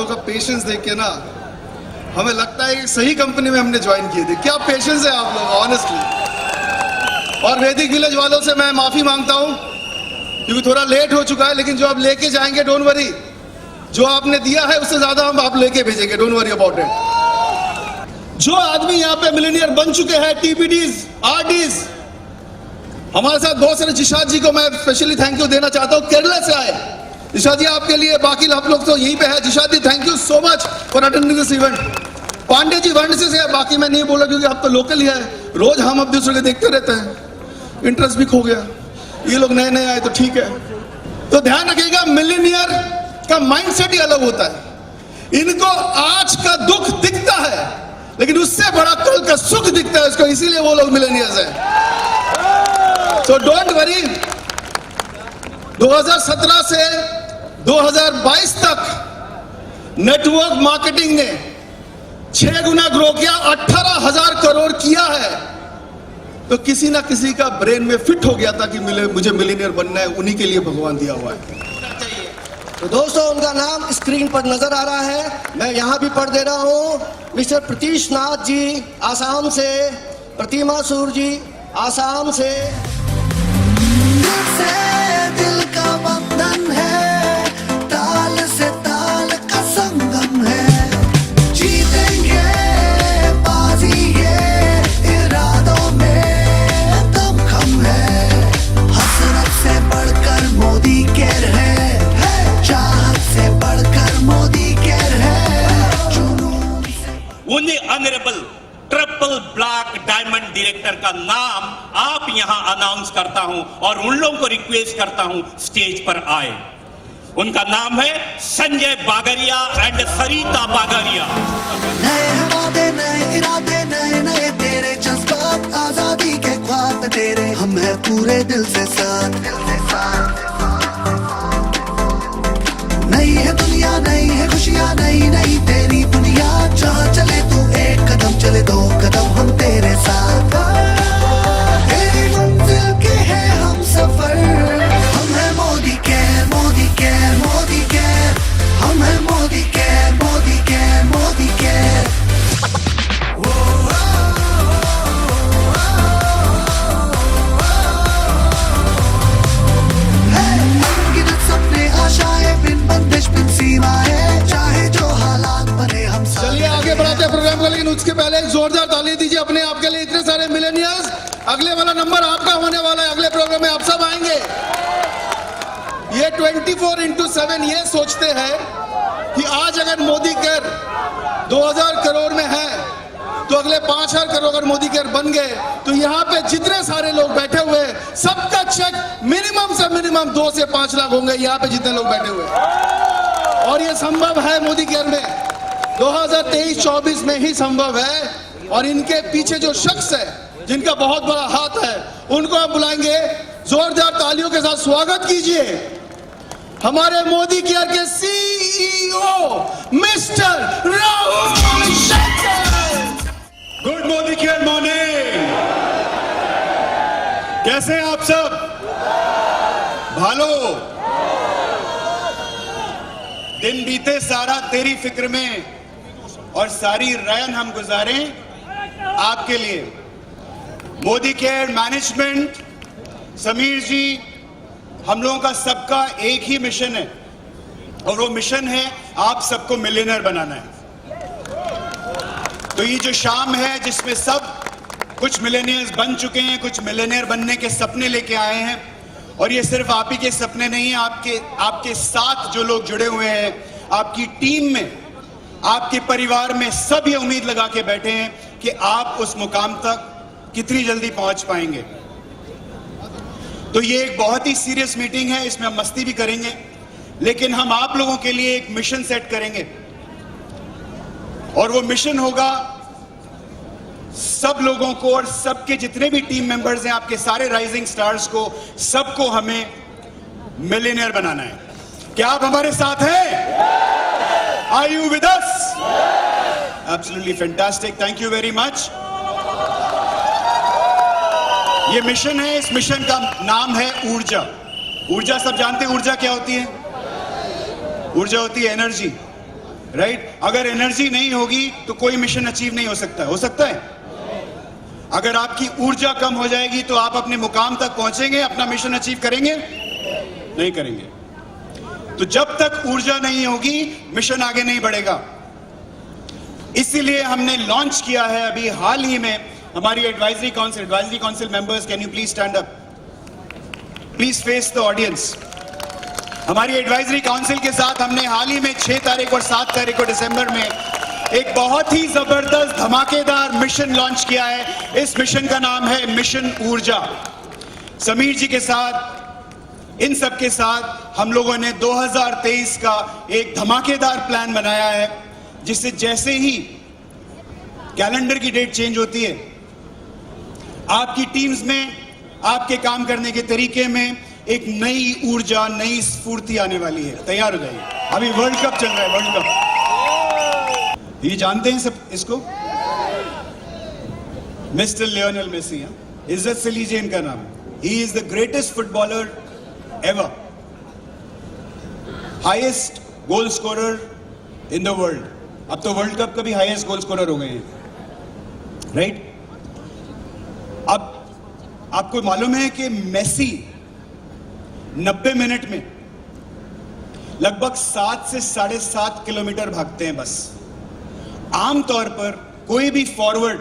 का पेशेंस देख के ना हमें लगता है कि सही कंपनी में हमने ज्वाइन किए थे। क्या पेशेंस है आप लोग, ऑनेस्टली। और वैदिक विलेज वालों से मैं माफी मांगता हूं क्योंकि थोड़ा लेट हो चुका है, लेकिन जो आप लेके जाएंगे डोंट वरी, जो आपने दिया है उससे ज्यादा हम आप लेके भेजेंगे, डोंट वरी अबाउट इट। जो आदमी यहाँ पे मिलीनियर बन चुके हैं, टीपीडीज, आरडीज, हमारे साथ बहुत सारे जिशाद जी को मैं स्पेशली थैंक यू देना चाहता हूँ, केरला से आए। जिशाद जी आपके लिए, बाकी आप लोग तो यहीं पे है। Jishad ji thank you so much for attending this event. Pandey ji Varanasi से है, बाकी मैं नहीं बोला क्योंकि आप तो लोकल ही है, रोज हम अब दूसरे के देखते रहते हैं, इंटरेस्ट भी खो गया। ये लोग नए नए आए तो ठीक है। तो ध्यान रखिएगा, मिलीनियर का माइंडसेट ही अलग होता है। इनको आज का दुख दिखता है लेकिन उससे बड़ा कल का सुख दिखता है इसको, इसीलिए वो लोग मिलेनियर्स हैं। So don't worry. 2017 से 2022 तक नेटवर्क मार्केटिंग ने 6 गुना ग्रो किया, 18,000 करोड़ किया है। तो किसी ना किसी का ब्रेन में फिट हो गया था कि मुझे मिलीनियर बनना है, उन्हीं के लिए भगवान दिया हुआ है। तो दोस्तों, उनका नाम स्क्रीन पर नजर आ रहा है, मैं यहां भी पढ़ दे रहा हूं। मिस्टर प्रतीश नाथ जी आसाम से, प्रतिमा सूर जी आसाम से। दिल का बंधन है, ताल से ताल का संगम है, जीतेंगे बाजी ये इरादों में दमखम है, हसरत से बढ़कर मोदी के है, चाहत से बढ़कर मोदी के है, जुनून से। उन्हें honourable triple black diamond director का नाम आप यहां अनाउंस करता हूं और उन लोगों को रिक्वेस्ट करता हूं स्टेज पर आए। उनका नाम है संजय बागरिया एंड सरिता बागरिया। नए वादे, नए इरादे, नए नए तेरे जज्बात, आजादी के ख्वाब तेरे, हम हैं पूरे दिल से साथ। नई है दुनिया, नई है खुशियां, नई नई तेरी बुनियाद, जहाँ चले तू एक कदम, चले 2 कदम हम तेरे साथ। तेरी मंजिल के हैं हम सफर, हम हैं मोदी के, मोदी के, मोदी के, हम हैं मोदी के, मोदी के, मोदी के। सपने आशाएं बिन बंदिश बिन सीमाएं, चाहे जो हालात बने हम साथ। चलिए आगे बढ़ाते हैं प्रोग्राम को, लेकिन उसके पहले एक जोरदार ताली दीजिए अपने आप के लिए। इतने सारे मिलेनियर्स, अगले वाला नंबर आपका होने वाला है, अगले प्रोग्राम में आप सब आएंगे। ये 24/7 ये सोचते हैं कि आज अगर मोदी केयर 2000 करोड़ में है तो अगले 5000 करोड़ अगर मोदी केयर बन गए तो यहाँ पे जितने सारे लोग बैठे हुए हैं सबका चेक मिनिमम से मिनिमम 2 से 5 लाख होंगे, यहाँ पे जितने लोग बैठे हुए हैं। और ये संभव है मोदी केयर में, 2023-24 में ही संभव है। और इनके पीछे जो शख्स है जिनका बहुत बड़ा हाथ है, उनको हम बुलाएंगे। जोरदार तालियों के साथ स्वागत कीजिए हमारे मोदी केयर के CEO mister Rahul Shankar. Good Modi care morning. कैसे हैं आप सब? भालो। दिन बीते सारा तेरी फिक्र में और सारी रैन हम गुजारें आपके लिए। मोदी केयर मैनेजमेंट, समीर जी, हम लोगों का सबका एक ही मिशन है और वो मिशन है आप सबको मिलियनर बनाना है। तो ये जो शाम है जिसमें सब कुछ मिलेनियर्स बन चुके हैं, कुछ मिलेनियर बनने के सपने लेके आए हैं, और ये सिर्फ आप ही के सपने नहीं है, आपके साथ जो लोग जुड़े हुए हैं, आपकी टीम में, आपके परिवार में, सब ये उम्मीद लगा के बैठे हैं कि आप उस मुकाम तक कितनी जल्दी पहुंच पाएंगे। तो ये एक बहुत ही सीरियस मीटिंग है, इसमें हम मस्ती भी करेंगे, लेकिन हम आप लोगों के लिए एक मिशन सेट करेंगे और वो मिशन होगा सब लोगों को और सबके जितने भी टीम मेंबर्स हैं, आपके सारे राइजिंग स्टार्स को, सबको हमें मिलियनेयर बनाना है। क्या आप हमारे साथ हैं? Are you with us? Absolutely fantastic, thank you very much. ये मिशन है, इस मिशन का नाम है ऊर्जा। ऊर्जा सब जानते हैं, ऊर्जा क्या होती है? ऊर्जा होती है एनर्जी, राइट? अगर एनर्जी नहीं होगी तो कोई मिशन अचीव नहीं हो सकता है। हो सकता है? अगर आपकी ऊर्जा कम हो जाएगी तो आप अपने मुकाम तक पहुंचेंगे, अपना मिशन अचीव करेंगे? नहीं करेंगे। तो जब तक ऊर्जा नहीं होगी मिशन आगे नहीं बढ़ेगा। इसीलिए हमने लॉन्च किया है अभी हाल ही में हमारी advisory council members, can you please stand up, please face the audience. हमारी एडवाइजरी काउंसिल के साथ हमने हाल ही में 6 तारीख और 7 तारीख को दिसंबर में एक बहुत ही जबरदस्त धमाकेदार मिशन लॉन्च किया है। इस मिशन का नाम है मिशन ऊर्जा। समीर जी के साथ, इन सब के साथ हम लोगों ने 2023 का एक धमाकेदार प्लान बनाया है, जिससे जैसे ही कैलेंडर की डेट चेंज होती है, आपकी टीम्स में, आपके काम करने के तरीके में एक नई ऊर्जा, नई स्फूर्ति आने वाली है। तैयार हो जाइए। अभी वर्ल्ड कप चल रहा है, वर्ल्ड कप। ये जानते हैं सब इसको? मिस्टर लियोनेल मेसी, इज्जत से लीजिए इनका नाम। He is the greatest footballer ever, highest goal scorer in the world. अब तो वर्ल्ड कप का भी हाईएस्ट गोल स्कोरर हो गए हैं, राइट? अब आपको मालूम है कि मेसी 90 मिनट में लगभग 7 से 7.5 किलोमीटर भागते हैं बस। आमतौर पर कोई भी फॉरवर्ड,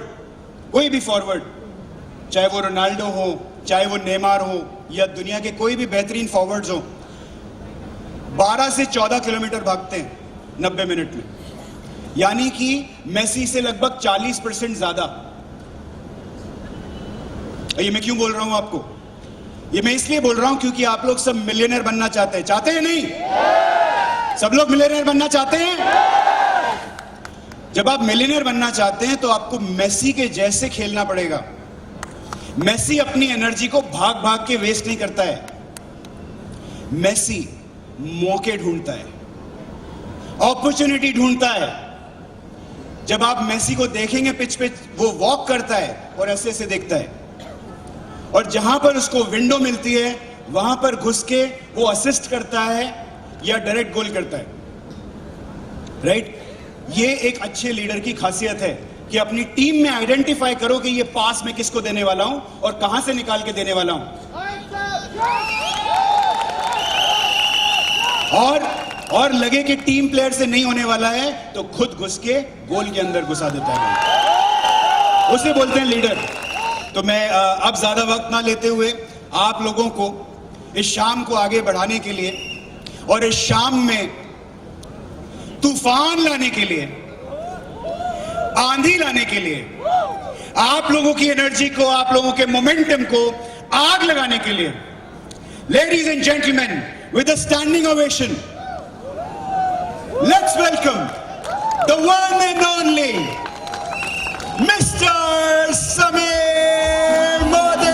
चाहे वो रोनाल्डो हो, चाहे वो नेमार हो, या दुनिया के कोई भी बेहतरीन फॉरवर्ड्स हो, 12 से 14 किलोमीटर भागते हैं 90 मिनट में। यानी कि मेसी से लगभग 40% ज्यादा। ये मैं क्यों बोल रहा हूं आपको? ये मैं इसलिए बोल रहा हूं क्योंकि आप लोग सब मिलियनेयर बनना चाहते हैं। चाहते हैं नहीं? सब लोग मिलियनेयर बनना चाहते हैं? जब आप मिलियनेयर बनना चाहते हैं तो आपको मेसी के जैसे खेलना पड़ेगा। मेसी अपनी एनर्जी को भाग भाग के वेस्ट नहीं करता है। मेसी मौके ढूंढता है, अपॉर्चुनिटी ढूंढता है। जब आप मेसी को देखेंगे पिच पे, वो वॉक करता है और ऐसे ऐसे देखता है, और जहां पर उसको विंडो मिलती है वहां पर घुस के वो असिस्ट करता है या डायरेक्ट गोल करता है, राइट? ये एक अच्छे लीडर की खासियत है कि अपनी टीम में आइडेंटिफाई करो कि ये पास में किसको देने वाला हूं और कहां से निकाल के देने वाला हूं, और लगे कि टीम प्लेयर से नहीं होने वाला है तो खुद घुस के गोल के अंदर घुसा देता है। उसे बोलते हैं लीडर। तो मैं अब ज्यादा वक्त ना लेते हुए आप लोगों को इस शाम को आगे बढ़ाने के लिए और इस शाम में तूफान लाने के लिए, आंधी लाने के लिए, आप लोगों की एनर्जी को, आप लोगों के मोमेंटम को आग लगाने के लिए, ladies and gentleman, with a standing ovation, let's welcome the one and only mister Sameer Modi.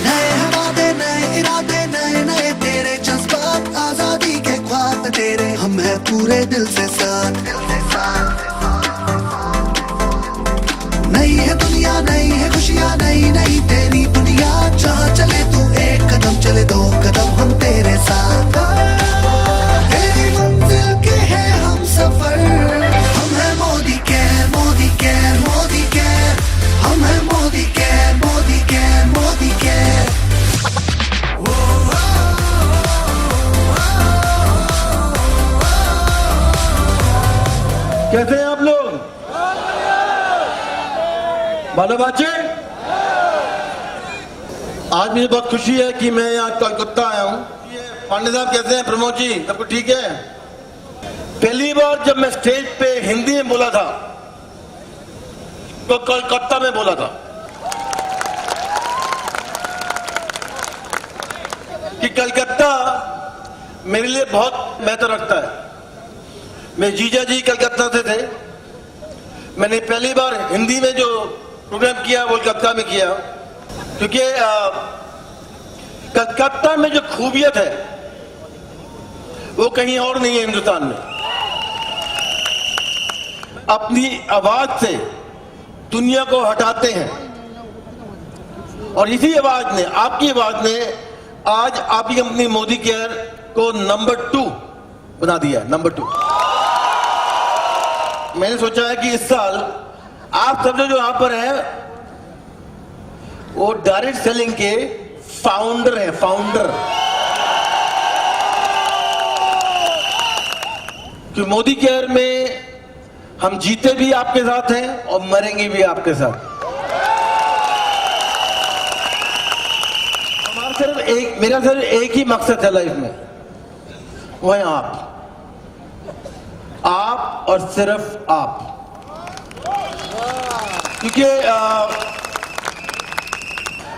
नए वादे, नए इरादे, नए नए तेरे जज्बात, आजादी के ख्वाब तेरे, हम हैं पूरे दिल से साथ। नई है दुनिया, नई है खुशियां, नई नई तेरी दुनिया। जहाँ चले तू एक कदम, चले 2 कदम हम तेरे साथ। तेरी मंजिल के हैं हम सफर, हम हैं Modi care, Modi care, Modi care. हम हैं Modi care, Modi care, Modi care. कैसे हैं आप लोग? बाला बाचे, आज मुझे बहुत खुशी है कि मैं यहाँ कलकत्ता आया हूँ। पांडे साहब कैसे हैं? प्रमोद जी, सब कुछ ठीक है? पहली बार जब मैं स्टेज पे हिंदी में बोला था तो कलकत्ता में बोला था कि कलकत्ता मेरे लिए बहुत महत्व रखता है। मेरे जीजा जी कलकत्ता से थे। मैंने पहली बार हिंदी में जो प्रोग्राम किया वो कलकत्ता में किया, क्योंकि कलकत्ता में जो खूबियत है वो कहीं और नहीं है हिंदुस्तान में। अपनी आवाज से दुनिया को हटाते हैं। और इसी आवाज ने, आपकी आवाज ने आज आपकी कंपनी मोदी केयर को नंबर 2 बना दिया है, नंबर 2। मैंने सोचा है कि इस साल आप सब जो यहां पर हैं वो डायरेक्ट सेलिंग के फाउंडर हैं, फाउंडर। कि मोदी केयर में हम जीते भी आपके साथ हैं और मरेंगे भी आपके साथ। मेरा सिर्फ एक ही मकसद है लाइफ में, वो है आप और सिर्फ आप। क्योंकि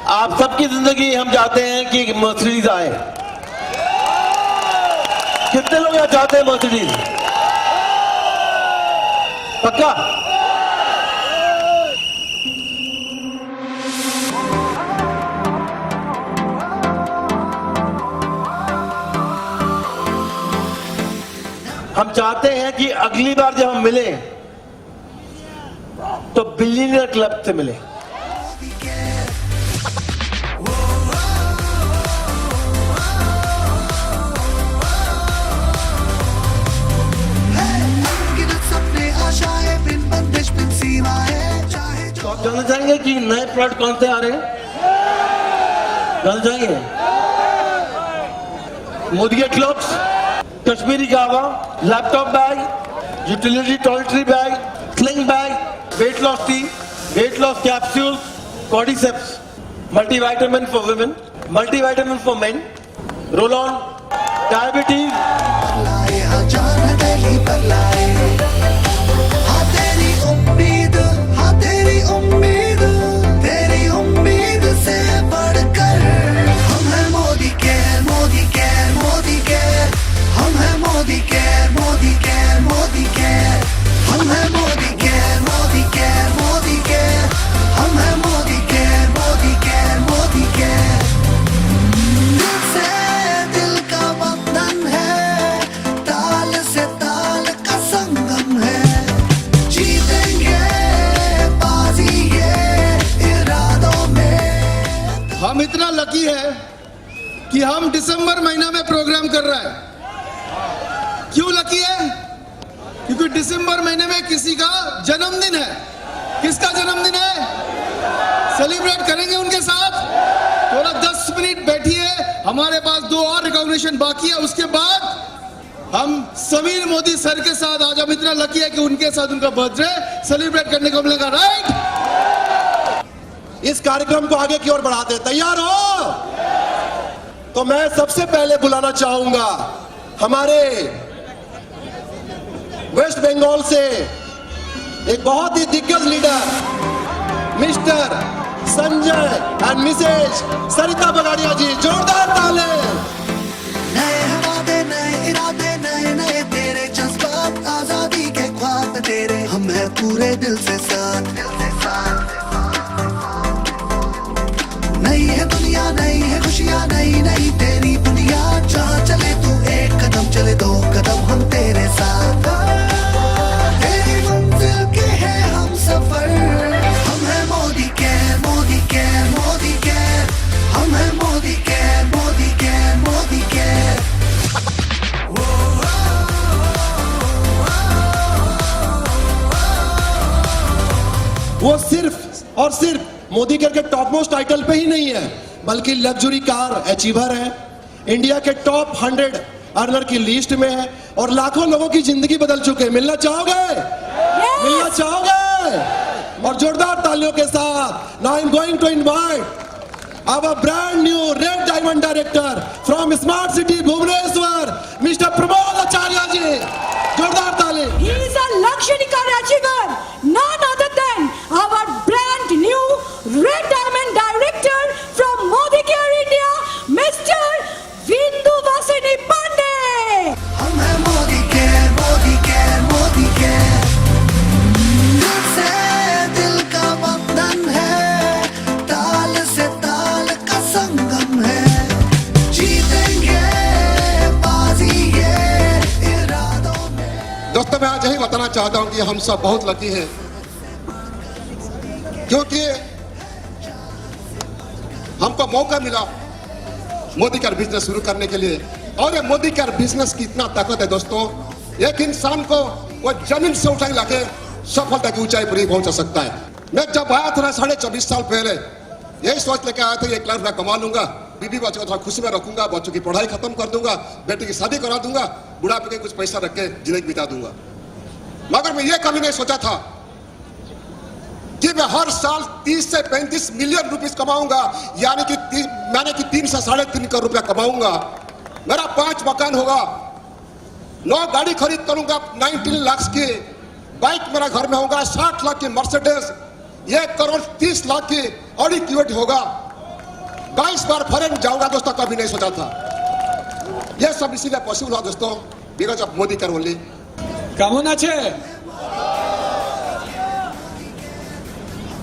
आप सबकी जिंदगी हम चाहते हैं कि मर्सिडीज आए। कितने लोग यहाँ चाहते हैं मर्सिडीज? पक्का? हम चाहते हैं कि अगली बार जब हम मिले तो बिलियनियर क्लब से मिले। सपने आशाएं बिन बंदिश बिन सीमाएं चाहे तो आप जानना चाहेंगे कि नए प्रोडक्ट कौन से आ रहे हैं? जानना चाहेंगे? मोदी के क्लब्स, कश्मीरी गावा, laptop bag, utility toiletry bag, sling bag, weight loss T, weight loss capsule, cordyceps, multivitamin for women, multivitamin for main, roll on, diabetes. लाए हाँ जान दिल्ली पर लाए, हाँ तेरी उम्मीद, हाँ तेरी उम्मीद, तेरी उम्मीद से बढ़कर हम हैं Modi care, Modi care, Modi care. हम हैं Modi care, Modi care, Modi care. हम हैं Modi care, Modi care, Modi care. हम हैं Modi care, Modi care, Modi care. दिल से दिल का बंधन है, ताल से ताल का संगम है। जीतेंगे बाजी ये इरादों में। हम इतना लकी है कि हम दिसंबर महीना में प्रोग्राम कर रहे हैं। क्यों लकी है? क्योंकि दिसंबर महीने में किसी का जन्मदिन है। किसका जन्मदिन है? सेलिब्रेट करेंगे उनके साथ। थोड़ा 10 मिनट बैठिए, हमारे पास 2 और रिकॉग्निशन बाकी है। उसके बाद हम समीर मोदी सर के साथ आज हम इतना लकी है कि उनके साथ उनका बर्थडे सेलिब्रेट करने को मिलेगा। राइट? इस कार्यक्रम को आगे की ओर बढ़ाते हैं। तैयार हो? तो मैं सबसे पहले बुलाना चाहूंगा हमारे वेस्ट बंगाल से एक बहुत ही दिग्गज leader Mr Sanjay and Mrs Sarita Bagadia ji. जोरदार ताले। नए वादे, नए इरादे, नए नए तेरे जज्बात, आजादी के ख्वाब तेरे, हम हैं पूरे दिल से साथ, दिल से साथ। नई है दुनिया, नई है खुशियां, नई नई तेरी बुनियाद। जहाँ चले तू एक कदम, चले 2 कदम हम तेरे साथ। तेरी मंजिल के हैं हम सफर। हम हैं Modi care, Modi care, Modi care. हम हैं Modi care, Modi care, Modi care. वो सिर्फ और सिर्फ मोदी केयर के टॉप मोस्ट टाइटल पे ही नहीं है, बल्कि लग्जरी कार अचीवर है, इंडिया के टॉप 100 अर्नर की लिस्ट में है और लाखों लोगों की जिंदगी बदल चुके हैं। मिलना चाहोगे? मिलना चाहोगे? और जोरदार तालियों के साथ now I am going to invite our brand new red diamond director from smart city Bhubaneswar, Mr Pramod Acharya ji. जोरदार ताली। He is a luxury car achiever, none other than our brand new Red Diamond Director from Modi Care India, Mr. Vindu Vasini Pandey. हम हैं Modi care, Modi care, Modi care. दिल से दिल का बंधन है, ताल से ताल का संगम है। जीतेंगे बाजी ये इरादों में। दोस्तों मैं आज यही बताना चाहता हूं कि हम सब बहुत लकी हैं, क्योंकि हमको मौका मिला मोदी केयर बिजनेस शुरू करने के लिए। और ये मोदी केयर बिजनेस की इतना ताकत है दोस्तों, एक इंसान को वो जमीन से उठा लाके सफलता की ऊंचाई पर ही पहुंचा सकता है। मैं जब आया था 24.5 साल पहले, यही सोच लेके आया था 1 लाख रुपया कमा लूंगा, बीबी बच्चों को थोड़ा खुशी में रखूंगा, बच्चों की पढ़ाई खत्म कर दूंगा, बेटी की शादी करा दूंगा, बुढ़ापे के कुछ पैसा रख के जिंदगी बिता दूंगा। मगर मैं ये कभी नहीं सोचा था कि मैं हर साल 30 से 35 मिलियन रुपीस कमाऊंगा, यानी कि मैंने कि 3 से 3.5 करोड़ रुपया कमाऊंगा, मेरा 5 मकान होगा, 9 गाड़ी खरीद करूंगा, 19 लाख की बाइक मेरा घर में होगा, 60 लाख की मर्सिडीज, 1 करोड़ 30 लाख की ऑडी क्यूट होगा, 22 बार फॉरेन जाऊंगा दोस्तों, कभी नहीं सोचा था। यह सब इसीलिए पॉसिबल हुआ दोस्तों, because of Modi care only. কেমন আছে?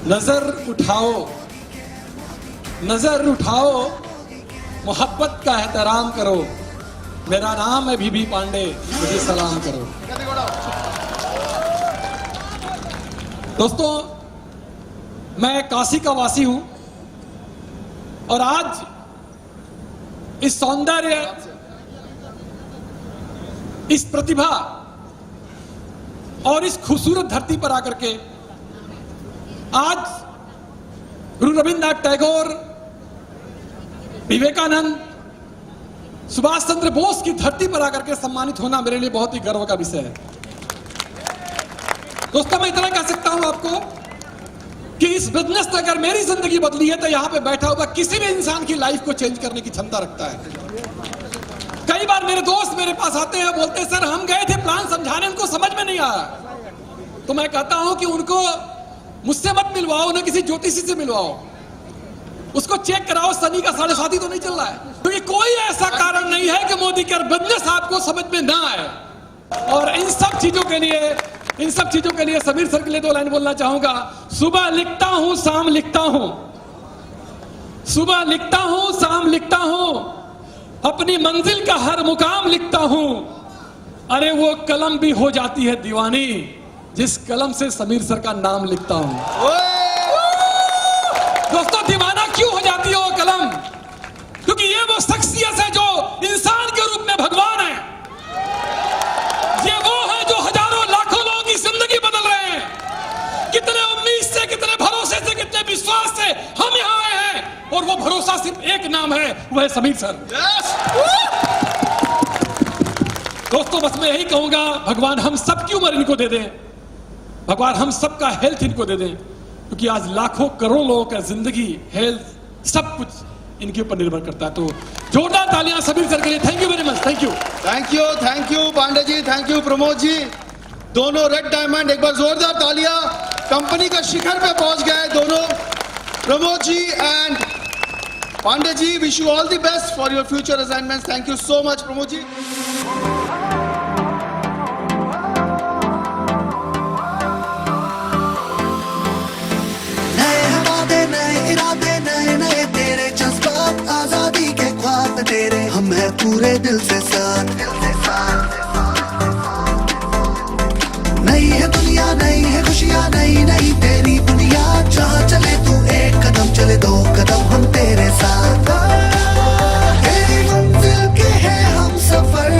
नजर उठाओ, नजर उठाओ, मोहब्बत का एहतराम करो, मेरा नाम है बीबी पांडे, मुझे सलाम करो। दोस्तों, मैं काशी का वासी हूं और आज इस सौंदर्य, इस प्रतिभा और इस खूबसूरत धरती पर आकर के आज गुरु रविन्द्रनाथ टैगोर, विवेकानंद, सुभाष चंद्र बोस की धरती पर आकर के सम्मानित होना मेरे लिए बहुत ही गर्व का विषय है। दोस्तों, मैं इतना कह सकता हूं आपको कि इस बिजनेस ने अगर मेरी जिंदगी बदली है तो यहां पे बैठा हुआ किसी भी इंसान की लाइफ को चेंज करने की क्षमता रखता है। कई बार मेरे दोस्त मेरे पास आते हैं, बोलते हैं सर हम गए थे प्लान समझाने, उनको समझ में नहीं आया। तो मैं कहता हूं कि उनको मुझसे मत मिलवाओ, उन्हें किसी ज्योतिषी से मिलवाओ, उसको चेक कराओ शनि का 7.5 तो नहीं चल रहा है। क्योंकि कोई ऐसा कारण नहीं है कि मोदी केयर बिजनेस आपको समझ में ना आए। और इन सब चीजों के लिए समीर सर के लिए 2 लाइन बोलना चाहूंगा। सुबह लिखता हूं, शाम लिखता हूं, सुबह लिखता हूं, शाम लिखता हूं, अपनी मंजिल का हर मुकाम लिखता हूं। अरे वो कलम भी हो जाती है दीवानी जिस कलम से समीर सर का नाम लिखता हूं। दोस्तों, दीवाना क्यों हो जाती है वो कलम? क्योंकि ये वो शख्सियत है जो इंसान के रूप में भगवान है। ये वो है जो हजारों लाखों लोगों की जिंदगी बदल रहे हैं। कितने उम्मीद से, कितने भरोसे से, कितने विश्वास से हम यहाँ आए हैं, और वो भरोसा सिर्फ एक नाम है, वह है समीर सर। दोस्तों, बस मैं यही कहूंगा, भगवान हम सबकी उम्र इनको दे दें, भगवान हम सबका हेल्थ इनको दे दें, क्योंकि आज लाखों करोड़ों लोगों का जिंदगी, हेल्थ, सब कुछ इनके ऊपर निर्भर करता है। तो जोरदार तालियां समीर सर के लिए। Thank you very much. Thank you, thank you Pandey ji, thank you Pramod ji, दोनों रेड डायमंड। एक बार जोरदार तालियां, कंपनी का शिखर पे पहुंच गए दोनों, Pramod ji and Pandey ji. Wish you all the best for your future assignments. Thank you so much Pramod ji. तेरे हम हैं पूरे दिल से साथ, नई है दुनिया, नई है खुशियाँ, नई नई तेरी दुनिया। जहाँ चले तू 1 कदम, चले 2 कदम हम तेरे साथ। तेरी मंजिल के हैं हम सफर,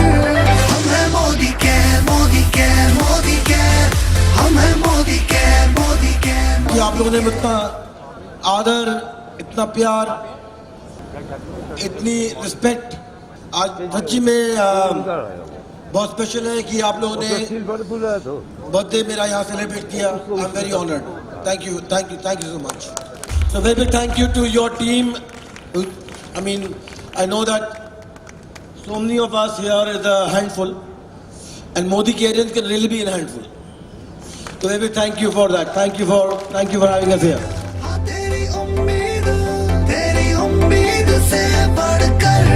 हम हैं Modi care, Modi care, Modi care, हम हैं मोदी केयर, मोदी केयर। आप लोगों ने इतना आदर, इतना प्यार, इतनी रिस्पेक्ट, आज सच्ची में बहुत स्पेशल है कि आप लोगों ने बर्थडे मेरा यहाँ सेलिब्रेट किया। I am very honoured. Thank you, thank you, thank you so much. So very big thank you to your team. I mean, I know that so many of us here is a handful, and Modi Careers can really be in a handful. So very big thank you for that. Thank you for having us here. तेरी उम्मीद से बढ़कर